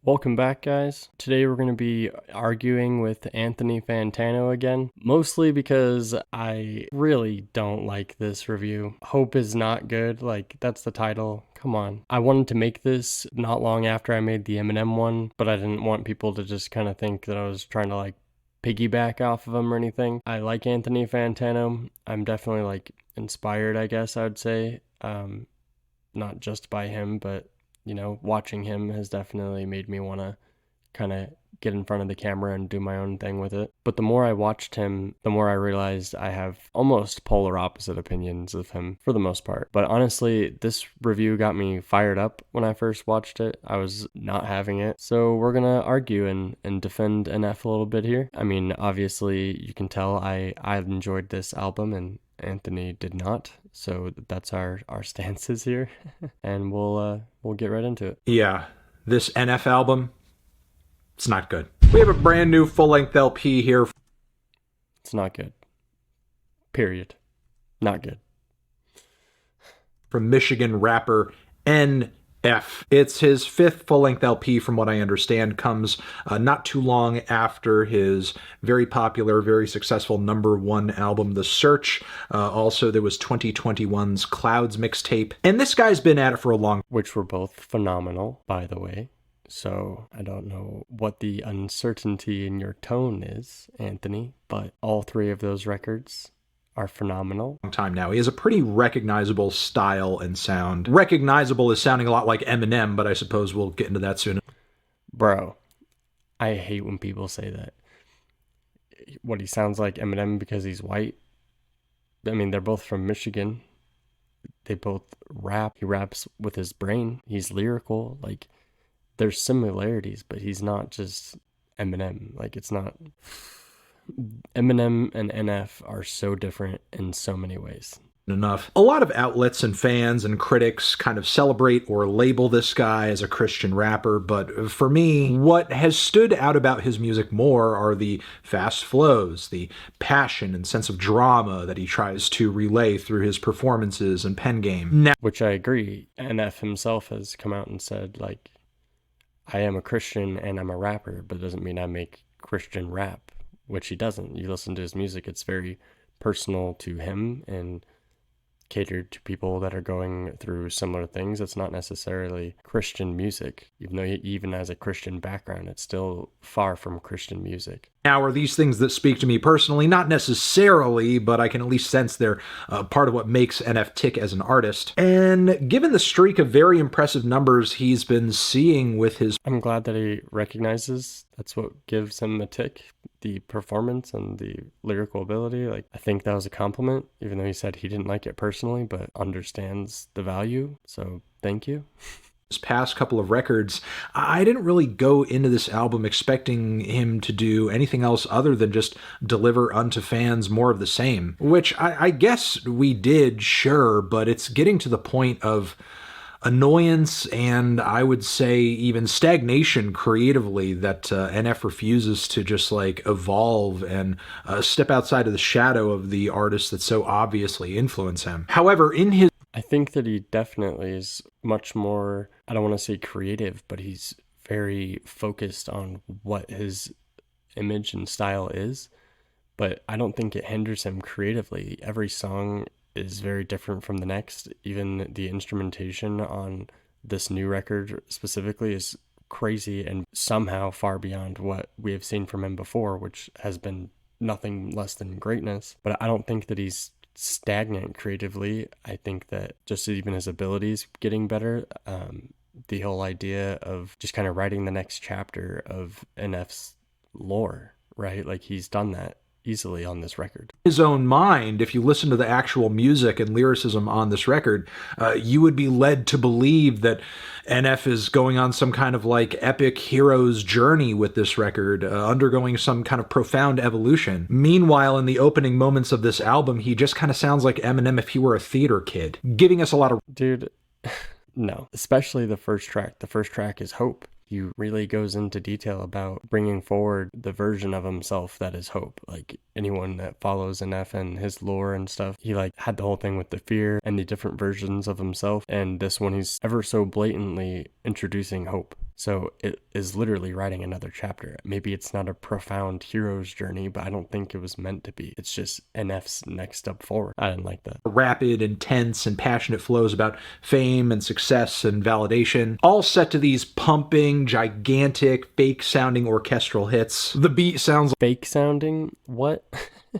Welcome back, guys. Today we're going to be arguing with Anthony Fantano again, mostly because I really don't like this review. Hope is not good, like that's the title. Come on. I wanted to make this not long after I made the Eminem one, but I didn't want people to just kind of think that I was trying to piggyback off of him or anything. I like Anthony Fantano. I'm definitely inspired, I guess I would say. Not just by him, but watching him has definitely made me want to kind of get in front of the camera and do my own thing with it. But the more I watched him, the more I realized I have almost polar opposite opinions of him for the most part. But honestly, this review got me fired up when I first watched it. I was not having it. So we're going to argue and defend NF a little bit here. I mean, obviously, you can tell I enjoyed this album and Anthony did not. So that's our stances here. And we'll get right into it. Yeah, this NF album, it's not good. We have a brand new full-length LP here. It's not good. Period. Not good. From Michigan rapper NF. It's his fifth full-length LP, from what I understand, comes not too long after his very popular, very successful #1 album, The Search. Also, there was 2021's Clouds mixtape. And this guy's been at it for a long time. Which were both phenomenal, by the way. So I don't know what the uncertainty in your tone is, Anthony, but all three of those records are phenomenal. Time now. He has a pretty recognizable style and sound. Recognizable is sounding a lot like Eminem, but I suppose we'll get into that soon. Bro, I hate when people say that. What, he sounds like Eminem because he's white? I mean, they're both from Michigan. They both rap. He raps with his brain. He's lyrical. There's similarities, but he's not just Eminem. It's not... Eminem and NF are so different in so many ways. Enough. A lot of outlets and fans and critics kind of celebrate or label this guy as a Christian rapper, but for me, what has stood out about his music more are the fast flows, the passion and sense of drama that he tries to relay through his performances and pen game. Which I agree. NF himself has come out and said, I am a Christian and I'm a rapper, but it doesn't mean I make Christian rap, which he doesn't. You listen to his music, it's very personal to him and catered to people that are going through similar things. It's not necessarily Christian music, even though he even has a Christian background. It's still far from Christian music. Now, are these things that speak to me personally? Not necessarily, but I can at least sense they're part of what makes NF tick as an artist. And given the streak of very impressive numbers he's been seeing with his... I'm glad that he recognizes that's what gives him the tick, the performance and the lyrical ability. I think that was a compliment, even though he said he didn't like it personally, but understands the value. So thank you. His past couple of records, I didn't really go into this album expecting him to do anything else other than just deliver unto fans more of the same, which I guess we did, sure, but it's getting to the point of annoyance and I would say even stagnation creatively that NF refuses to just evolve and step outside of the shadow of the artists that so obviously influence him. However, I think that he definitely is much more, I don't want to say creative, but he's very focused on what his image and style is, but I don't think it hinders him creatively. Every song is very different from the next. Even the instrumentation on this new record specifically is crazy and somehow far beyond what we have seen from him before, which has been nothing less than greatness. But I don't think that he's stagnant creatively. I think that just even his abilities getting better. The whole idea of just kind of writing the next chapter of NF's lore, right? He's done that easily on this record. His own mind, if you listen to the actual music and lyricism on this record, you would be led to believe that NF is going on some kind of epic hero's journey with this record, undergoing some kind of profound evolution. Meanwhile, in the opening moments of this album, he just kind of sounds like Eminem if he were a theater kid, giving us a lot of... Dude, no. Especially the first track. The first track is Hope. He really goes into detail about bringing forward the version of himself that is Hope. Anyone that follows NF and his lore and stuff, he had the whole thing with the fear and the different versions of himself. And this one, he's ever so blatantly introducing Hope. So it is literally writing another chapter. Maybe it's not a profound hero's journey, but I don't think it was meant to be. It's just NF's next step forward. I didn't like that. Rapid, intense, and passionate flows about fame and success and validation, all set to these pumping, gigantic, fake-sounding orchestral hits. The beat sounds fake sounding? What?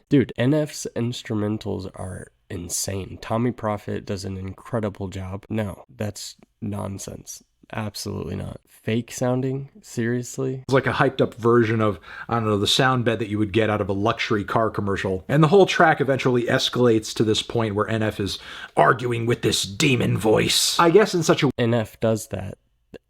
Dude, NF's instrumentals are insane. Tommy Prophet does an incredible job. No, that's nonsense. Absolutely not. Fake sounding? Seriously? like a hyped up version of, I don't know, the sound bed that you would get out of a luxury car commercial. And the whole track eventually escalates to this point where NF is arguing with this demon voice. I guess in such a NF does that.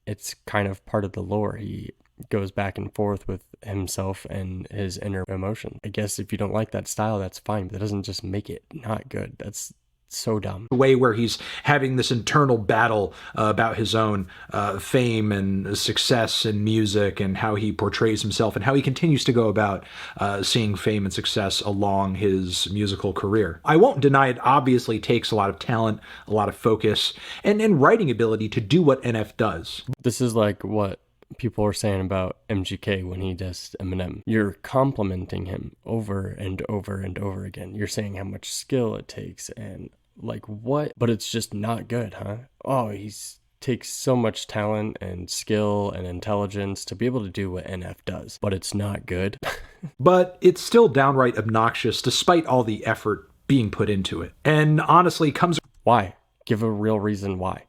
It's kind of part of the lore. He goes back and forth with himself and his inner emotion. I guess if you don't like that style, that's fine, but that doesn't just make it not good. That's so dumb. Way where he's having this internal battle about his own fame and success in music and how he portrays himself and how he continues to go about seeing fame and success along his musical career. I won't deny it obviously takes a lot of talent, a lot of focus, and writing ability to do what NF does. This is like what people are saying about MGK when he does Eminem. You're complimenting him over and over and over again. You're saying how much skill it takes and like what? But it's just not good, huh? Oh, takes so much talent and skill and intelligence to be able to do what NF does, but it's not good. But it's still downright obnoxious despite all the effort being put into it. And honestly comes... Why? Give a real reason why.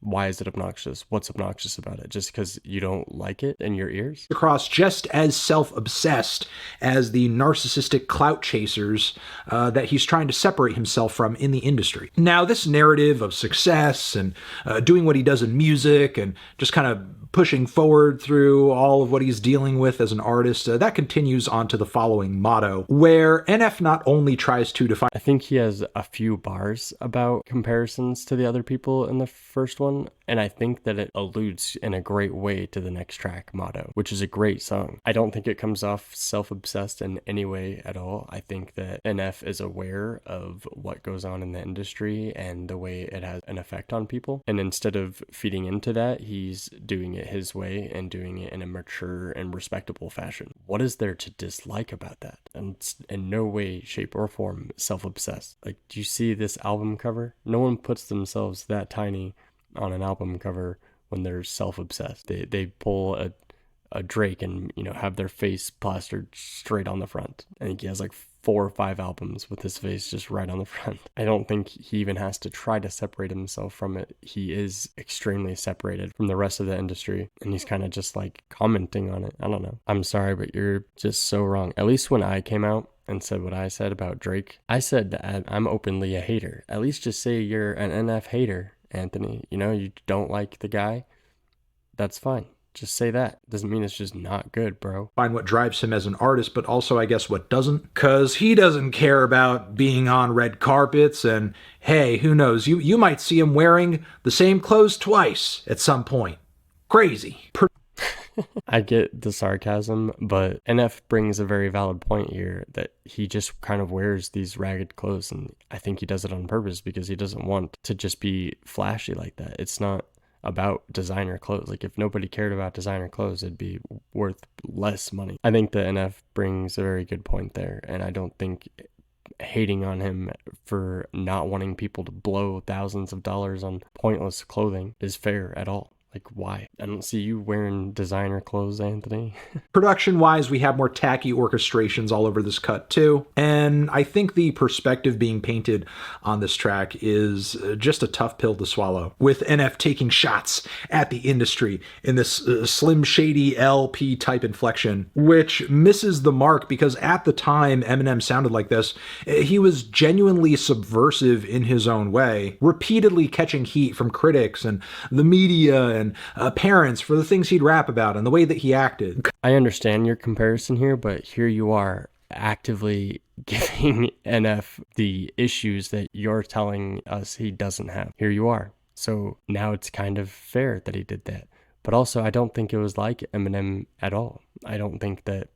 Why is it obnoxious? What's obnoxious about it? Just because you don't like it in your ears? Across just as self-obsessed as the narcissistic clout chasers that he's trying to separate himself from in the industry. Now, this narrative of success and doing what he does in music and just kind of pushing forward through all of what he's dealing with as an artist, that continues on to the following motto, where NF not only tries to define... I think he has a few bars about comparisons to the other people in the first one, and I think that it alludes in a great way to the next track, Motto, which is a great song. I don't think it comes off self-obsessed in any way at all. I think that NF is aware of what goes on in the industry and the way it has an effect on people, and instead of feeding into that, he's doing it his way and doing it in a mature and respectable fashion. What is there to dislike about that? And it's in no way, shape, or form self-obsessed. Like, do you see this album cover? No one puts themselves that tiny on an album cover when they're self-obsessed. They pull a Drake and, you know, have their face plastered straight on the front. I think he has like 4 or 5 albums with his face just right on the front. I don't think he even has to try to separate himself from it. He is extremely separated from the rest of the industry, and he's kind of just like commenting on it. I don't know. I'm sorry, but you're just so wrong. At least when I came out and said what I said about Drake, I said that I'm openly a hater. At least just say you're an NF hater, Anthony. You know, you don't like the guy. That's fine. Just say that. Doesn't mean it's just not good, bro. Find what drives him as an artist, but also, I guess, what doesn't. Because he doesn't care about being on red carpets, and hey, who knows? You might see him wearing the same clothes twice at some point. Crazy. I get the sarcasm, but NF brings a very valid point here that he just kind of wears these ragged clothes, and I think he does it on purpose because he doesn't want to just be flashy like that. It's not about designer clothes. Like, if nobody cared about designer clothes, it'd be worth less money. I think that NF brings a very good point there, and I don't think hating on him for not wanting people to blow thousands of dollars on pointless clothing is fair at all. Like, why? I don't see you wearing designer clothes, Anthony. Production-wise, we have more tacky orchestrations all over this cut, too. And I think the perspective being painted on this track is just a tough pill to swallow. With NF taking shots at the industry in this Slim Shady LP type inflection, which misses the mark because at the time Eminem sounded like this, he was genuinely subversive in his own way, repeatedly catching heat from critics and the media and parents for the things he'd rap about and the way that he acted. I understand your comparison here, but here you are actively giving NF the issues that you're telling us he doesn't have. Here you are. So now it's kind of fair that he did that. But also, I don't think it was like Eminem at all. I don't think that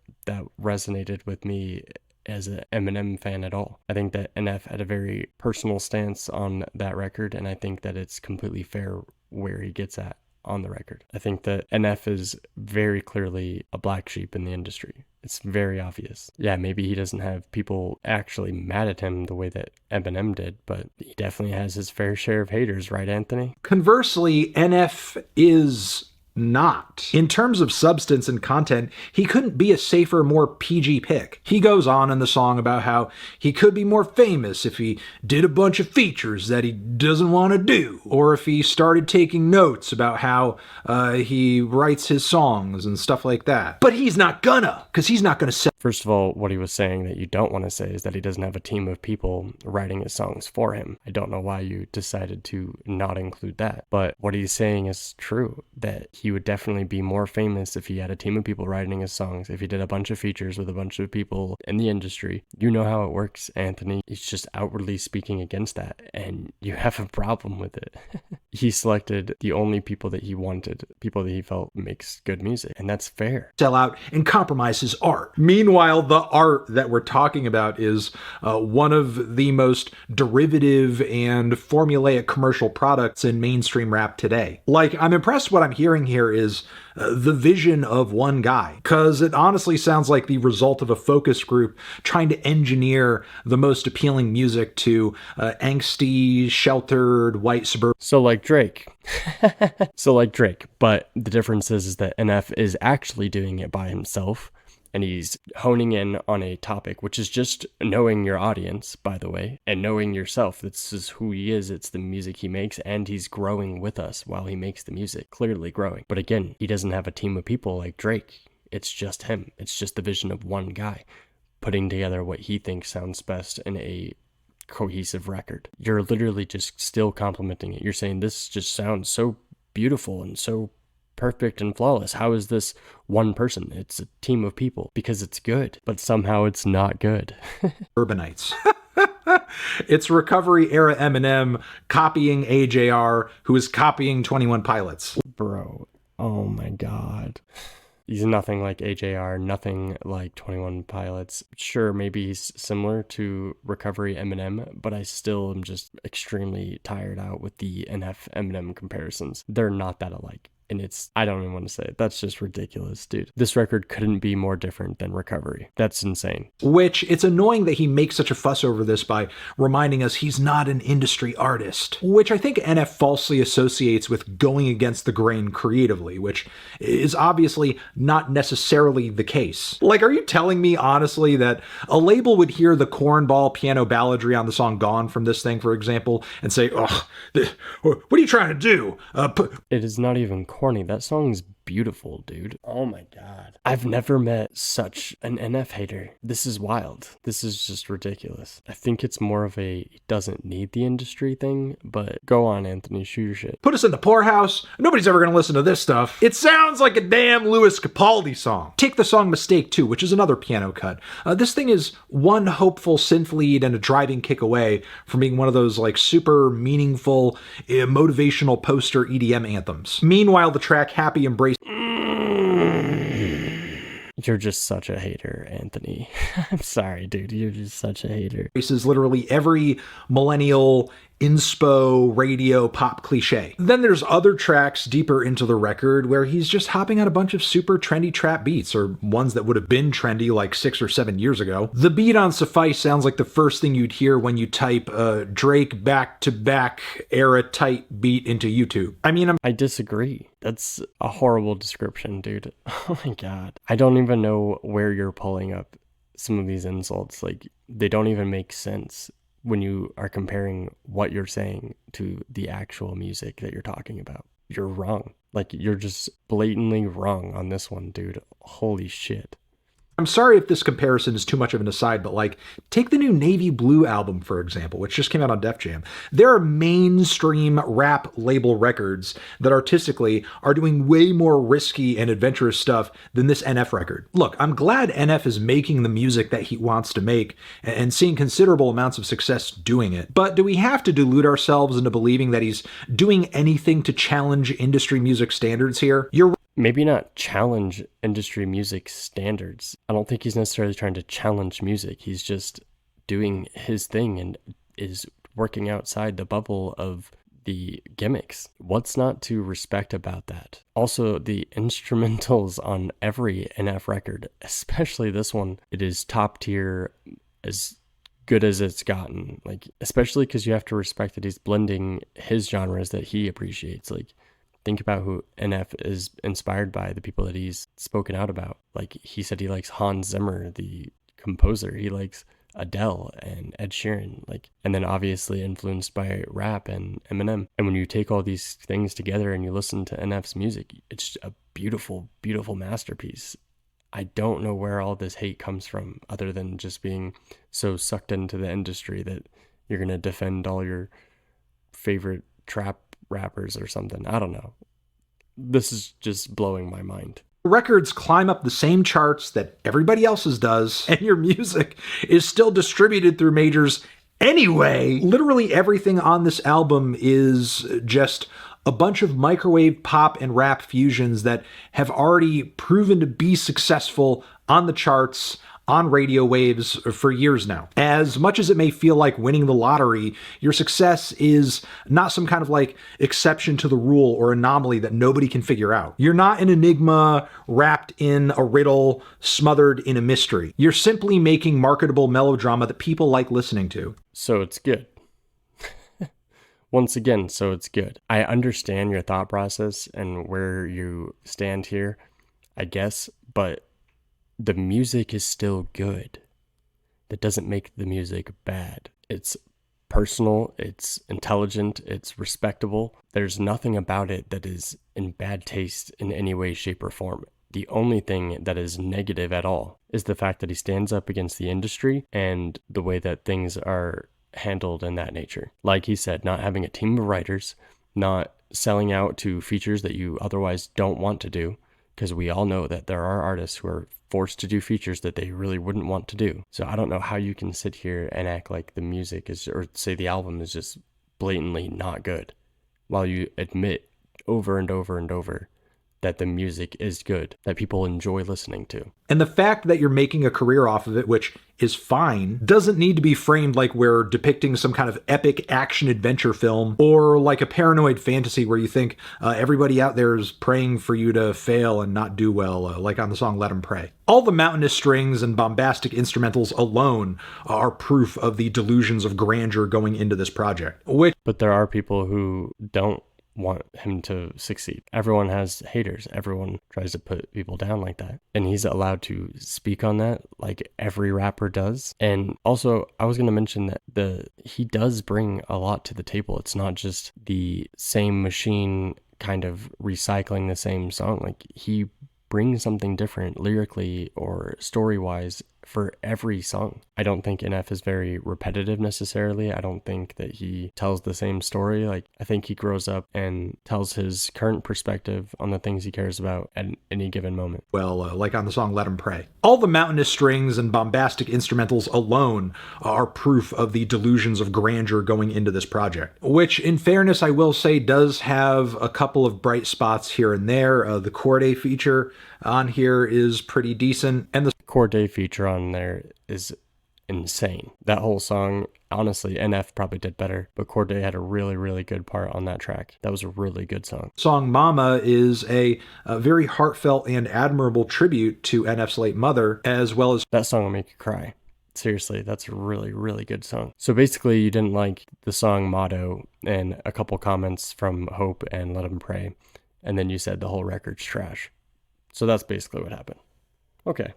resonated with me as an Eminem fan at all. I think that NF had a very personal stance on that record, and I think that it's completely fair where he gets at on the record. I think that NF is very clearly a black sheep in the industry. It's very obvious. Yeah, maybe he doesn't have people actually mad at him the way that Eminem did, but he definitely has his fair share of haters, right, Anthony? Conversely, NF is not. In terms of substance and content, he couldn't be a safer, more PG pick. He goes on in the song about how he could be more famous if he did a bunch of features that he doesn't want to do, or if he started taking notes about how he writes his songs and stuff like that. But he's not gonna, because he's not gonna sell. First of all, what he was saying that you don't want to say is that he doesn't have a team of people writing his songs for him. I don't know why you decided to not include that, but what he's saying is true, that he would definitely be more famous if he had a team of people writing his songs, if he did a bunch of features with a bunch of people in the industry. You know how it works, Anthony. He's just outwardly speaking against that, and you have a problem with it. He selected the only people that he wanted, people that he felt makes good music, and that's fair. Sell out and compromise his art. Meanwhile, the art that we're talking about is one of the most derivative and formulaic commercial products in mainstream rap today. Like, I'm impressed what I'm hearing here is the vision of one guy, because it honestly sounds like the result of a focus group trying to engineer the most appealing music to angsty, sheltered, white suburban. So like Drake. But the difference is that NF is actually doing it by himself, and he's honing in on a topic, which is just knowing your audience, by the way, and knowing yourself. This is who he is. It's the music he makes, and he's growing with us while he makes the music, clearly growing. But again, he doesn't have a team of people like Drake. It's just him. It's just the vision of one guy putting together what he thinks sounds best in a cohesive record. You're literally just still complimenting it. You're saying this just sounds so beautiful and so perfect and flawless. How is this one person? It's a team of people because it's good, but somehow it's not good. Urbanites. It's recovery era Eminem copying AJR, who is copying 21 Pilots. Bro, oh my God. He's nothing like AJR, nothing like 21 Pilots. Sure, maybe he's similar to Recovery Eminem, but I still am just extremely tired out with the NF Eminem comparisons. They're not that alike. And I don't even want to say it. That's just ridiculous, dude. This record couldn't be more different than Recovery. That's insane. Which, it's annoying that he makes such a fuss over this by reminding us he's not an industry artist, which I think NF falsely associates with going against the grain creatively, which is obviously not necessarily the case. Like, are you telling me honestly that a label would hear the cornball piano balladry on the song Gone from this thing, for example, and say, "Oh, what are you trying to do?" It is not even corny. That song's beautiful, dude. Oh my God. I've never met such an NF hater. This is wild. This is just ridiculous. I think it's more of a he doesn't need the industry thing, but go on, Anthony, shoot your shit. Put us in the poorhouse. Nobody's ever going to listen to this stuff. It sounds like a damn Louis Capaldi song. Take the song Mistake 2, which is another piano cut. This thing is one hopeful synth lead and a driving kick away from being one of those like super meaningful, motivational poster EDM anthems. Meanwhile, the track Happy Embrace. You're just such a hater, Anthony. I'm sorry, dude. You're just such a hater. Is literally every millennial inspo radio pop cliche. Then there's other tracks deeper into the record where he's just hopping on a bunch of super trendy trap beats, or ones that would have been trendy like 6 or 7 years ago. The beat on Suffice sounds like the first thing you'd hear when you type Drake back-to-back era tight beat into YouTube. I mean, I disagree. That's a horrible description, dude. Oh my God. I don't even know where you're pulling up some of these insults. Like, they don't even make sense when you are comparing what you're saying to the actual music that you're talking about. You're wrong. Like, you're just blatantly wrong on this one, dude. Holy shit. I'm sorry if this comparison is too much of an aside, but like, take the new Navy Blue album, for example, which just came out on Def Jam. There are mainstream rap label records that artistically are doing way more risky and adventurous stuff than this NF record. Look, I'm glad NF is making the music that he wants to make and seeing considerable amounts of success doing it. But do we have to delude ourselves into believing that he's doing anything to challenge industry music standards here? Maybe not challenge industry music standards. I don't think he's necessarily trying to challenge music. He's just doing his thing and is working outside the bubble of the gimmicks. What's not to respect about that? Also, the instrumentals on every NF record, especially this one, it is top tier, as good as it's gotten. Like, especially because you have to respect that he's blending his genres that he appreciates. Like, think about who NF is inspired by, the people that he's spoken out about. Like, he said he likes Hans Zimmer, the composer. He likes Adele and Ed Sheeran, like, and then obviously influenced by rap and Eminem. And when you take all these things together and you listen to NF's music, it's a beautiful, beautiful masterpiece. I don't know where all this hate comes from, other than just being so sucked into the industry that you're going to defend all your favorite trap rappers or something. I don't know. This is just blowing my mind. Records climb up the same charts that everybody else's does, and your music is still distributed through majors anyway. Literally everything on this album is just a bunch of microwave pop and rap fusions that have already proven to be successful on the charts, on radio waves for years now. As much as it may feel like winning the lottery, your success is not some kind of like exception to the rule or anomaly that nobody can figure out. You're not an enigma wrapped in a riddle, smothered in a mystery. You're simply making marketable melodrama that people like listening to. So it's good. Once again, so it's good. I understand your thought process and where you stand here, I guess, but the music is still good. That doesn't make the music bad. It's personal, it's intelligent, it's respectable. There's nothing about it that is in bad taste in any way, shape, or form. The only thing that is negative at all is the fact that he stands up against the industry and the way that things are handled in that nature. Like he said, not having a team of writers, not selling out to features that you otherwise don't want to do, because we all know that there are artists who are forced to do features that they really wouldn't want to do. So I don't know how you can sit here and act like the music is, or say the album is just blatantly not good, while you admit over and over and over that the music is good, that people enjoy listening to. And the fact that you're making a career off of it, which is fine, doesn't need to be framed like we're depicting some kind of epic action adventure film or like a paranoid fantasy where you think everybody out there is praying for you to fail and not do well, like on the song Let 'Em Pray. All the mountainous strings and bombastic instrumentals alone are proof of the delusions of grandeur going into this project. But there are people who don't want him to succeed. Everyone has haters. Everyone tries to put people down like that. And he's allowed to speak on that like every rapper does. And also, I was going to mention that he does bring a lot to the table. It's not just the same machine kind of recycling the same song. Like, he brings something different lyrically or story-wise for every song. I don't think NF is very repetitive necessarily. I don't think that he tells the same story. Like, I think he grows up and tells his current perspective on the things he cares about at any given moment. Well, like on the song Let 'Em Pray. All the mountainous strings and bombastic instrumentals alone are proof of the delusions of grandeur going into this project, which in fairness, I will say does have a couple of bright spots here and there. The Corday feature on here is pretty decent, and the Corday feature on there is insane. That whole song, honestly, NF probably did better, but Corday had a really, really good part on that track. That was a really good song. Song Mama is a very heartfelt and admirable tribute to NF's late mother, as well as... That song will make you cry. Seriously, that's a really, really good song. So basically, you didn't like the song Motto and a couple comments from Hope and Let 'Em Pray, and then you said the whole record's trash. So that's basically what happened. Okay.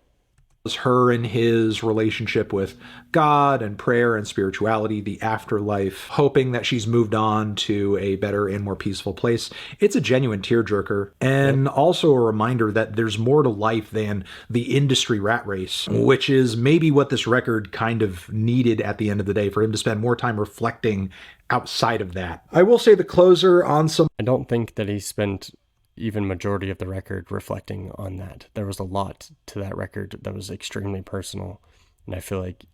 Her and his relationship with God and prayer and spirituality, the afterlife, hoping that she's moved on to a better and more peaceful place. It's a genuine tearjerker, and also a reminder that there's more to life than the industry rat race, which is maybe what this record kind of needed at the end of the day, for him to spend more time reflecting outside of that. I will say the closer on some... I don't think that he spent even majority of the record reflecting on that. There was a lot to that record that was extremely personal, and I feel like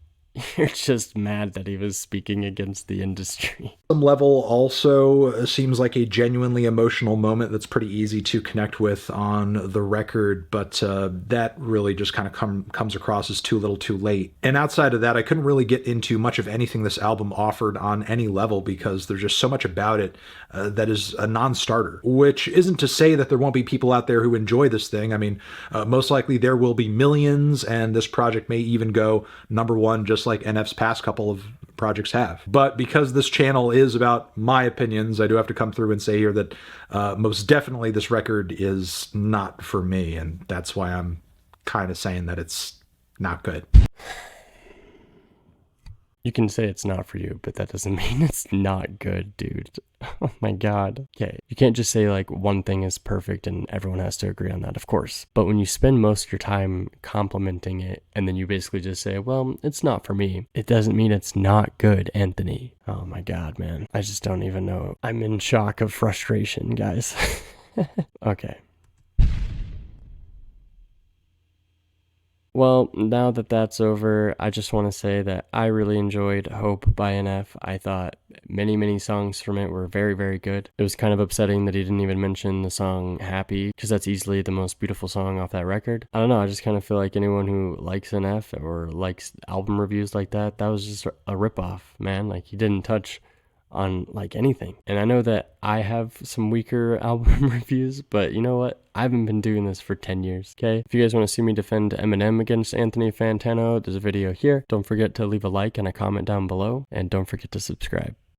You're just mad that he was speaking against the industry. Some level also seems like a genuinely emotional moment that's pretty easy to connect with on the record, but that really just kind of comes across as too little too late. And outside of that, I couldn't really get into much of anything this album offered on any level because there's just so much about it that is a non-starter, which isn't to say that there won't be people out there who enjoy this thing. I mean, most likely there will be millions, and this project may even go #1 just like NF's past couple of projects have. But because this channel is about my opinions, I do have to come through and say here that most definitely this record is not for me, and that's why I'm kind of saying that it's not good. You can say it's not for you, but that doesn't mean it's not good, dude. Oh my god. Okay, you can't just say like one thing is perfect and everyone has to agree on that, of course. But when you spend most of your time complimenting it and then you basically just say, well, it's not for me, it doesn't mean it's not good, Anthony. Oh my god, man. I just don't even know. I'm in shock of frustration, guys. Okay. Well, now that that's over, I just want to say that I really enjoyed Hope by NF. I thought many songs from it were very, very good. It was kind of upsetting that he didn't even mention the song Happy, because that's easily the most beautiful song off that record. I don't know, I just kind of feel like anyone who likes NF or likes album reviews like that was just a ripoff, man. Like, he didn't touch on like anything. And I know that I have some weaker album reviews, but you know what? I haven't been doing this for 10 years, okay? If you guys want to see me defend Eminem against Anthony Fantano, there's a video here. Don't forget to leave a like and a comment down below, and don't forget to subscribe.